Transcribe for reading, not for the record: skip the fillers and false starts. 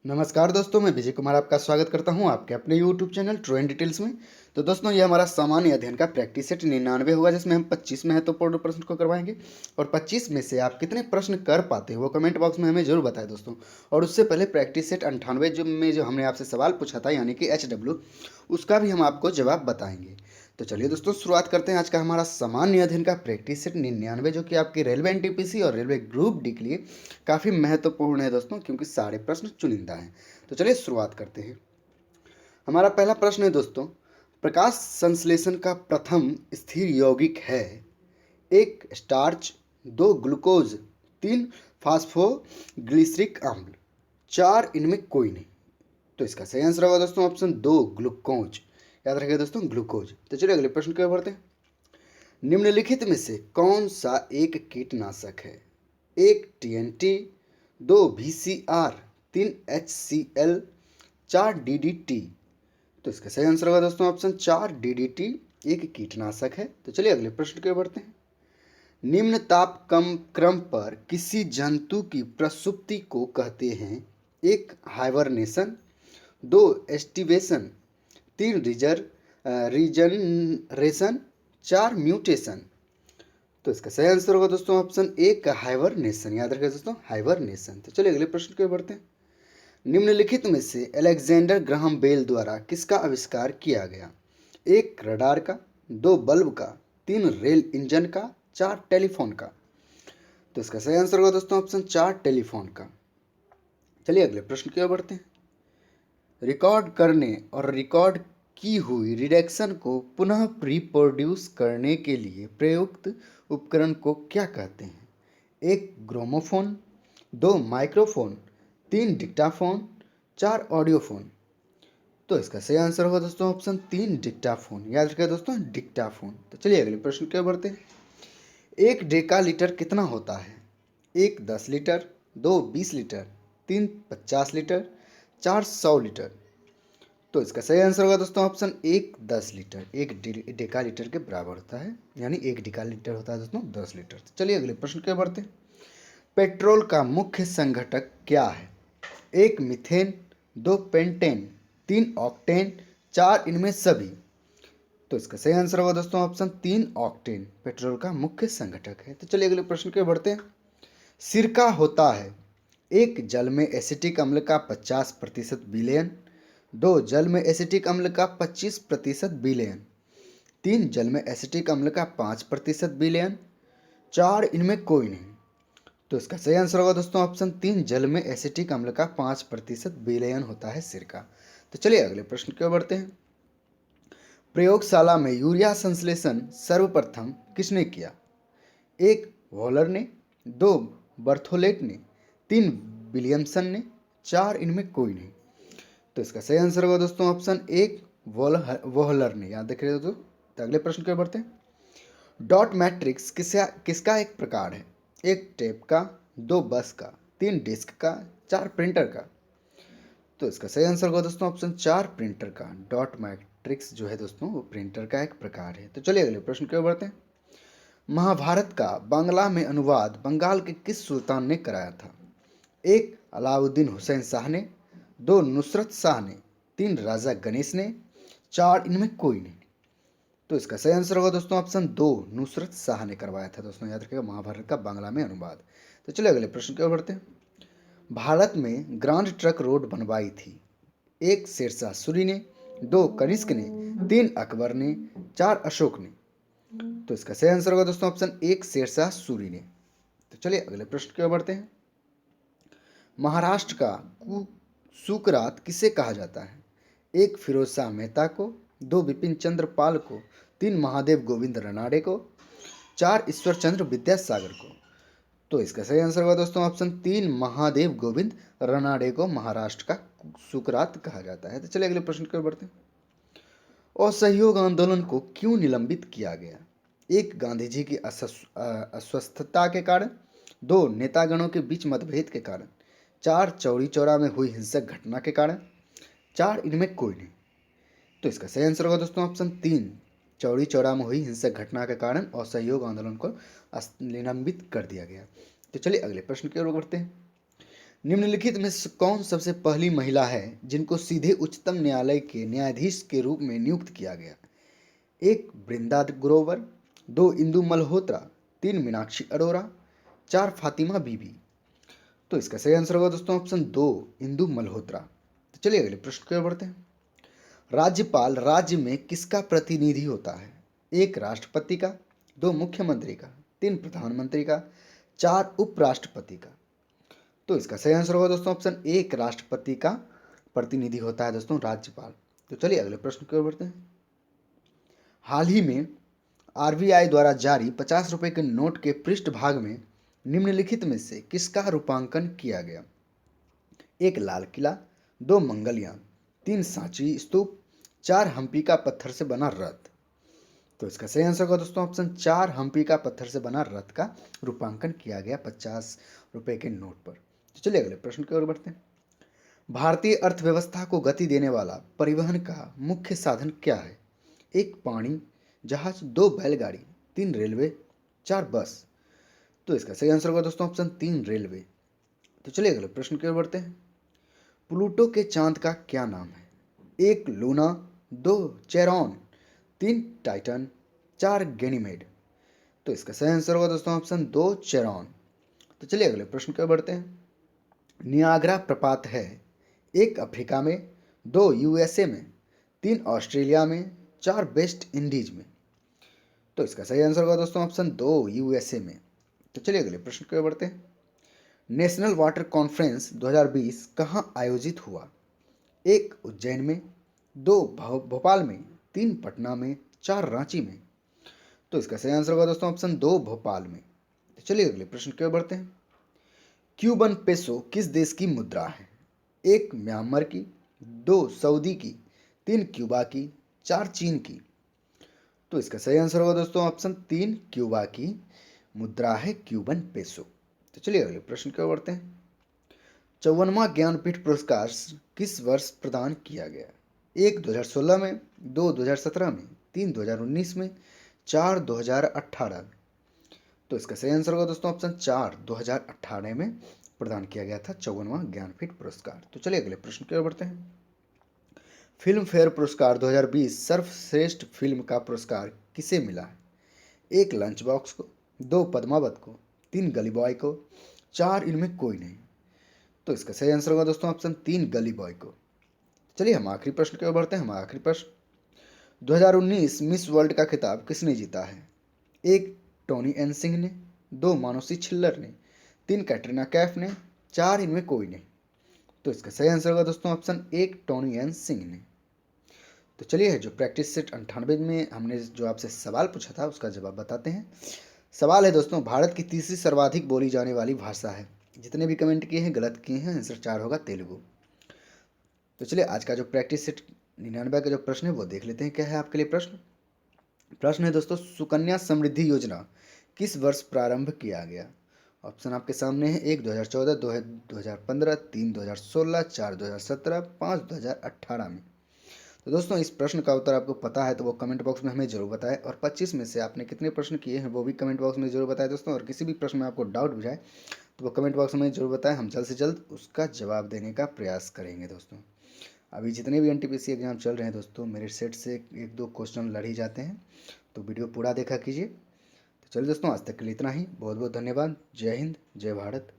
नमस्कार दोस्तों, मैं विजय कुमार आपका स्वागत करता हूं आपके अपने YouTube channel true and details में। तो दोस्तों, ये हमारा सामान्य अध्ययन का प्रैक्टिस सेट 99 होगा, जिसमें हम 25 महत्वपूर्ण प्रश्न को करवाएंगे। और 25 में से आप कितने प्रश्न कर पाते हो वो कमेंट बॉक्स में हमें जरूर बताएं दोस्तों। और उससे पहले प्रैक्टिस सेट 98 जो हमने आपसे सवाल पूछा था, यानी कि HW, उसका भी हम आपको जवाब बताएंगे। तो चलिए दोस्तों, शुरुआत करते हैं आज का हमारा सामान्य अध्ययन का प्रैक्टिस सेट 99, जो कि आपकी रेलवे NTPC और रेलवे ग्रुप डी के लिए काफ़ी महत्वपूर्ण है दोस्तों, क्योंकि सारे प्रश्न चुनिंदा हैं। तो चलिए शुरुआत करते हैं। हमारा पहला प्रश्न है दोस्तों, प्रकाश संश्लेषण का प्रथम स्थिर यौगिक है? एक स्टार्च, दो ग्लूकोज, तीन फास्फोग्लिसरिक अम्ल, चार इनमें कोई नहीं। तो इसका सही आंसर होगा दोस्तों ऑप्शन दो, ग्लूकोज। याद रखिए दोस्तों, ग्लूकोज। तो चलिए अगले प्रश्न की ओर बढ़ते हैं। निम्नलिखित में से कौन सा एक कीटनाशक है? एक TNT, दो VCR, तीन HCl, चार DDT। तो इसका सही आंसर होगा दोस्तों ऑप्शन चार, DDT एक कीटनाशक है। तो चलिए अगले प्रश्न की ओर बढ़ते हैं। निम्न ताप कम क्रम पर किसी जंतु की प्रसुप्ति को कहते हैं? एक हाइबरनेशन, दो एस्टिवेशन, तीन रीजनरेशन, चार म्यूटेशन। तो इसका सही आंसर होगा दोस्तों ऑप्शन एक, हाइबरनेशन। याद रखिए दोस्तों, हाइबरनेशन। तो चलिए अगले प्रश्न की ओर बढ़ते हैं। निम्नलिखित में से अलेक्जेंडर ग्राहम बेल द्वारा किसका आविष्कार किया गया? एक रडार का, दो बल्ब का, तीन रेल इंजन का, चार टेलीफोन का। तो इसका सही आंसर होगा दोस्तों ऑप्शन चार, टेलीफोन का। चलिए अगले प्रश्न की ओर बढ़ते हैं। रिकॉर्ड करने और रिकॉर्ड की हुई रिडक्शन को पुनः रिप्रोड्यूस करने के लिए प्रयुक्त उपकरण को क्या कहते हैं? एक ग्रामोफोन, दो माइक्रोफोन, तीन डिक्टाफोन, चार ऑडियोफोन। तो इसका सही आंसर होगा दोस्तों ऑप्शन तीन, डिक्टाफोन। याद रखिए दोस्तों, डिक्टाफोन। तो चलिए अगले प्रश्न की ओर बढ़ते हैं। एक डेका लीटर कितना होता है? एक 10 लीटर, दो 20 लीटर, तीन 50 लीटर, चार 100 लीटर। तो इसका सही आंसर होगा दोस्तों ऑप्शन एक, 10 लीटर। एक डेका लीटर के बराबर होता है, यानी एक डेका लीटर होता है दोस्तों 10 लीटर। तो चलिए अगले प्रश्न की ओर बढ़ते हैं। पेट्रोल का मुख्य संघटक क्या है? एक मीथेन, दो पेंटेन, तीन ऑक्टेन, चार इनमें सभी। तो इसका सही आंसर होगा दोस्तों ऑप्शन तीन, ऑक्टेन पेट्रोल का मुख्य संघटक है। तो चलिए अगले प्रश्न की ओर बढ़ते हैं। सिरका होता है? एक जल में एसिटिक अम्ल का 50% विलयन, दो जल में एसिटिक अम्ल का 25% विलयन, तीन जल में एसिटिक अम्ल का 5% विलयन, चार इनमें कोई नहीं। तो इसका सही आंसर होगा दोस्तों ऑप्शन तीन, जल में एसिटिक अम्ल का 5% विलयन होता है सिरका। तो चलिए अगले प्रश्न की ओर बढ़ते हैं। प्रयोगशाला में यूरिया संश्लेषण सर्वप्रथम किसने किया? एक वॉलर ने, दो बर्थोलेट ने, तीन विलियमसन ने, चार इनमें कोई नहीं। तो इसका सही आंसर होगा दोस्तों ऑप्शन एक, वोहलर ने। याद रखिए दोस्तों। तो अगले प्रश्न की ओर बढ़ते हैं। डॉट मैट्रिक्स किसका एक प्रकार है? एक टेप का, दो बस का, तीन डिस्क का, चार प्रिंटर का। तो इसका सही आंसर होगा दोस्तों ऑप्शन चार, प्रिंटर का। डॉट मैट्रिक्स जो है दोस्तों, वो प्रिंटर का एक प्रकार है। तो चलिए अगले प्रश्न की ओर बढ़ते हैं। महाभारत का बांग्ला में अनुवाद बंगाल के किस सुल्तान ने कराया था? एक अलाउद्दीन हुसैन शाह ने, दो नुसरत शाह ने, तीन राजा गणेश ने, चार इनमें कोई नहीं। तो इसका सही आंसर होगा दोस्तों ऑप्शन दो, नुसरत शाह ने करवाया था दोस्तों। याद रखिएगा, महाभारत का बांग्ला में अनुवाद। तो चलिए अगले प्रश्न की ओर बढ़ते हैं। भारत में ग्रांड ट्रक रोड बनवाई थी? एक शेरशाह सूरी ने, दो कनिष्क ने, तीन अकबर ने, चार अशोक ने। तो इसका सही आंसर होगा दोस्तों ऑप्शन एक, शेरशाह सूरी ने। तो चलिए अगले प्रश्न की ओर बढ़ते हैं। महाराष्ट्र का सुकरात किसे कहा जाता है? एक फिरोज शाह मेहता को, दो बिपिन चंद्र पाल को, तीन महादेव गोविंद रनाडे को, चार ईश्वर चंद्र विद्यासागर को। तो इसका सही आंसर होगा दोस्तों ऑप्शन तीन, महादेव गोविंद रनाडे को महाराष्ट्र का सुकरात कहा जाता है। तो चलिए अगले प्रश्न की ओर बढ़ते हैं। असहयोग आंदोलन को क्यों निलंबित किया गया? एक गांधी जी की अस्वस्थता के कारण, दो नेतागणों के बीच मतभेद के कारण, चार चौरी चौरा में हुई हिंसक घटना के कारण, चार इनमें कोई नहीं। तो इसका सही आंसर होगा दोस्तों ऑप्शन तीन, चौरी चौरा में हुई हिंसक घटना के कारण असहयोग आंदोलन को निलंबित कर दिया गया। तो चलिए अगले प्रश्न की ओर बढ़ते हैं। निम्नलिखित में से कौन सबसे पहली महिला है जिनको सीधे उच्चतम न्यायालय के न्यायाधीश के रूप में नियुक्त किया गया? एक बृंदा ग्रोवर, दो इंदु मल्होत्रा, तीन मीनाक्षी अरोरा, चार फातिमा बीबी। तो इसका सही आंसर होगा दोस्तों ऑप्शन दो, इंदु मल्होत्रा। तो चलिए अगले प्रश्न की ओर बढ़ते हैं। राज्यपाल राज्य में किसका प्रतिनिधि होता है? एक राष्ट्रपति का, दो मुख्यमंत्री का, तीन प्रधानमंत्री का, चार उपराष्ट्रपति का। तो इसका सही आंसर होगा दोस्तों ऑप्शन एक, राष्ट्रपति का प्रतिनिधि होता है दोस्तों राज्यपाल। तो चलिए अगले प्रश्न की ओर बढ़ते हैं। हाल ही में आरबीआई द्वारा जारी 50 रुपए के नोट के पृष्ठभाग में निम्नलिखित में से किसका रूपांकन किया गया? एक लाल किला, दो मंगलयान, तीन सांची स्तूप, चार हम्पी का पत्थर से बना रथ। तो इसका सही आंसर होगा दोस्तों ऑप्शन चार, हम्पी का पत्थर से बना रथ का रूपांकन किया गया 50 रुपए के नोट पर। तो चलिए अगले प्रश्न की ओर बढ़ते हैं। भारतीय अर्थव्यवस्था को गति देने वाला परिवहन का मुख्य साधन क्या है? एक पानी जहाज, दो बैलगाड़ी, तीन रेलवे, चार बस। तो इसका सही आंसर होगा दोस्तों ऑप्शन तीन, रेलवे। तो चलिए अगले प्रश्न की ओर बढ़ते हैं। प्लूटो के चांद का क्या नाम है? एक लूना, दो चेरॉन, तीन टाइटन, चार गैनीमेड। तो इसका सही आंसर होगा दोस्तों ऑप्शन दो, चेरॉन। तो चलिए अगले प्रश्न की ओर बढ़ते हैं। नियाग्रा प्रपात है एक अफ्रीका में, दो यूएसए में, तीन ऑस्ट्रेलिया में, चार वेस्ट इंडीज में। तो इसका सही आंसर होगा दोस्तों ऑप्शन दो, यूएसए में। तो चलिए अगले प्रश्न की ओर बढ़ते हैं। नेशनल वाटर कॉन्फ्रेंस 2020 कहाँ आयोजित हुआ? एक उज्जैन में, दो भोपाल में, तीन पटना में, चार रांची में। तो इसका सही आंसर होगा दोस्तों ऑप्शन दो, भोपाल में। तो चलिए अगले प्रश्न की ओर बढ़ते हैं। क्यूबन पेसो किस देश की मुद्रा है? एक म्यांमार की, दो सऊदी की, तीन क्यूबा की, चार चीन की। तो इसका सही आंसर होगा दोस्तों ऑप्शन तीन, क्यूबा की मुद्रा है क्यूबन पेसो। तो चलिए अगले प्रश्न की ओर बढ़ते हैं। 54वां ज्ञानपीठ पुरस्कार किस वर्ष प्रदान किया गया? एक 2016 में, दो 2017 में, तीन 2019 में, चार 2018 में। तो इसका सही आंसर होगा दोस्तों ऑप्शन चार, 2018 में प्रदान किया गया था 54वां ज्ञानपीठ पुरस्कार। तो चलिए अगले प्रश्न की ओर बढ़ते हैं। फिल्म फेयर पुरस्कार 2020 सर्वश्रेष्ठ फिल्म का पुरस्कार किसे मिला है? एक लंच बॉक्स को, दो पद्मावत को, तीन गली बॉय को, चार इनमें कोई नहीं। तो इसका सही आंसर होगा दोस्तों ऑप्शन तीन, गली बॉय को। चलिए हम आखिरी प्रश्न की ओर बढ़ते हैं। हमारा आखिरी प्रश्न, 2019 मिस वर्ल्ड का खिताब किसने जीता है? एक टोनी एन सिंह ने, दो मानुषी छिल्लर ने, तीन कैटरीना कैफ ने, चार इनमें कोई नहीं। तो इसका सही आंसर होगा दोस्तों ऑप्शन एक, टोनी एन सिंह ने। तो चलिए जो प्रैक्टिस सेट 98 में हमने जो आपसे सवाल पूछा था उसका जवाब बताते हैं। सवाल है दोस्तों, भारत की तीसरी सर्वाधिक बोली जाने वाली भाषा है? जितने भी कमेंट किए हैं गलत किए हैं, आंसर चार होगा, तेलुगु। तो चलिए आज का जो प्रैक्टिस सेट 99 का जो प्रश्न है वो देख लेते हैं क्या है आपके लिए प्रश्न। प्रश्न है दोस्तों, सुकन्या समृद्धि योजना किस वर्ष प्रारंभ किया गया? ऑप्शन आपके सामने है, एक 2014, दो है 2015, तीन 2016, चार 2017, पाँच 2018 में। तो दोस्तों इस प्रश्न का उत्तर आपको पता है तो वो कमेंट बॉक्स में हमें जरूर बताएं, और 25 में से आपने कितने प्रश्न किए हैं वो भी कमेंट बॉक्स में जरूर बताएं दोस्तों। और किसी भी प्रश्न में आपको डाउट बुझाए तो वो कमेंट बॉक्स में जरूर बताएं, हम जल्द से जल्द उसका जवाब देने का प्रयास करेंगे दोस्तों। अभी जितने भी एनटीपीसी एग्जाम चल रहे हैं दोस्तों, मेरे सेट से एक दो क्वेश्चन लड़ ही जाते हैं, तो वीडियो पूरा देखा कीजिए। तो चलिए दोस्तों आज तक के लिए इतना ही, बहुत बहुत धन्यवाद। जय हिंद, जय भारत।